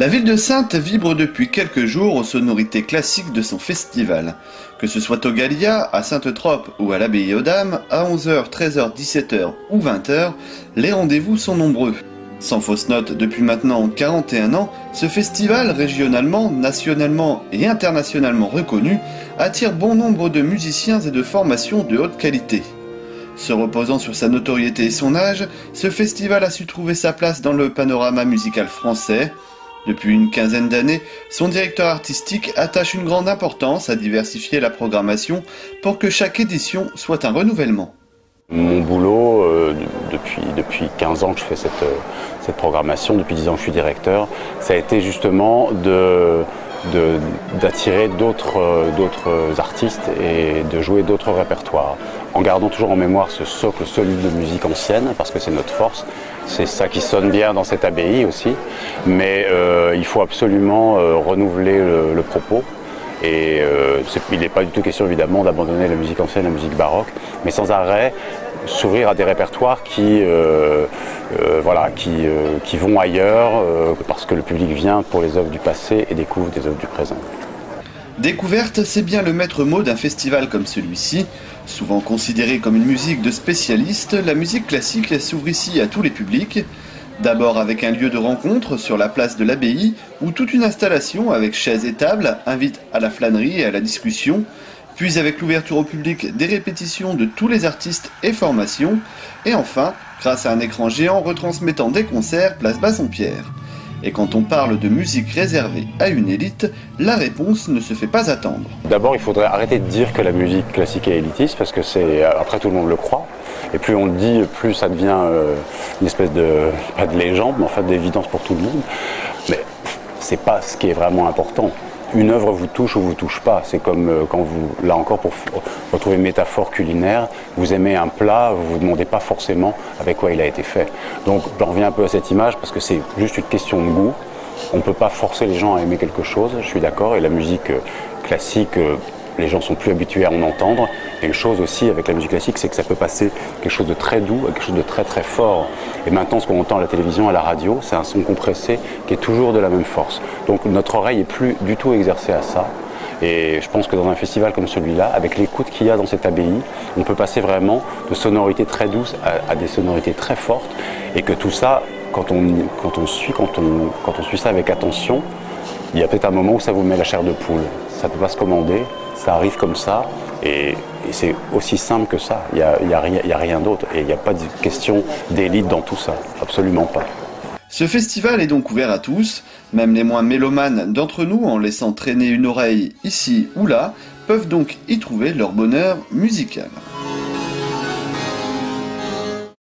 La ville de Saintes vibre depuis quelques jours aux sonorités classiques de son festival. Que ce soit au Gallia, à Sainte-Trope ou à l'Abbaye aux Dames, à 11h, 13h, 17h ou 20h, les rendez-vous sont nombreux. Sans fausse note, depuis maintenant 41 ans, ce festival, régionalement, nationalement et internationalement reconnu, attire bon nombre de musiciens et de formations de haute qualité. Se reposant sur sa notoriété et son âge, ce festival a su trouver sa place dans le panorama musical français. Depuis une quinzaine d'années, son directeur artistique attache une grande importance à diversifier la programmation pour que chaque édition soit un renouvellement. Mon boulot, depuis 15 ans que je fais cette programmation, depuis 10 ans que je suis directeur, ça a été justement d'attirer d'autres artistes et de jouer d'autres répertoires, en gardant toujours en mémoire ce socle solide de musique ancienne, parce que c'est notre force, c'est ça qui sonne bien dans cette abbaye aussi, mais il faut absolument renouveler le propos. Et il n'est pas du tout question évidemment d'abandonner la musique ancienne, la musique baroque, mais sans arrêt s'ouvrir à des répertoires qui vont ailleurs, parce que le public vient pour les œuvres du passé et découvre des œuvres du présent. Découverte, c'est bien le maître mot d'un festival comme celui-ci. Souvent considérée comme une musique de spécialistes, la musique classique s'ouvre ici à tous les publics. D'abord avec un lieu de rencontre sur la place de l'abbaye, où toute une installation avec chaises et tables invite à la flânerie et à la discussion, puis avec l'ouverture au public des répétitions de tous les artistes et formations, et enfin, grâce à un écran géant retransmettant des concerts place Bassompierre. Et quand on parle de musique réservée à une élite, la réponse ne se fait pas attendre. D'abord, il faudrait arrêter de dire que la musique classique est élitiste, parce que après tout le monde le croit. Et plus on le dit, plus ça devient une espèce de, pas de légende, mais en fait d'évidence pour tout le monde. Mais c'est pas ce qui est vraiment important. Une œuvre vous touche ou vous touche pas. C'est comme quand vous, là encore pour retrouver une métaphore culinaire, vous aimez un plat, vous vous demandez pas forcément avec quoi il a été fait. Donc j'en reviens un peu à cette image parce que c'est juste une question de goût. On ne peut pas forcer les gens à aimer quelque chose, je suis d'accord, et la musique classique, les gens sont plus habitués à en entendre. Et une chose aussi avec la musique classique, c'est que ça peut passer quelque chose de très doux à quelque chose de très très fort. Et maintenant, ce qu'on entend à la télévision, à la radio, c'est un son compressé qui est toujours de la même force. Donc notre oreille n'est plus du tout exercée à ça. Et je pense que dans un festival comme celui-là, avec l'écoute qu'il y a dans cette abbaye, on peut passer vraiment de sonorités très douces à des sonorités très fortes. Et que tout ça, quand on suit ça avec attention, il y a peut-être un moment où ça vous met la chair de poule. Ça ne peut pas se commander, ça arrive comme ça, et c'est aussi simple que ça. Il n'y a rien d'autre, et il n'y a pas de question d'élite dans tout ça, absolument pas. Ce festival est donc ouvert à tous, même les moins mélomanes d'entre nous, en laissant traîner une oreille ici ou là, peuvent donc y trouver leur bonheur musical.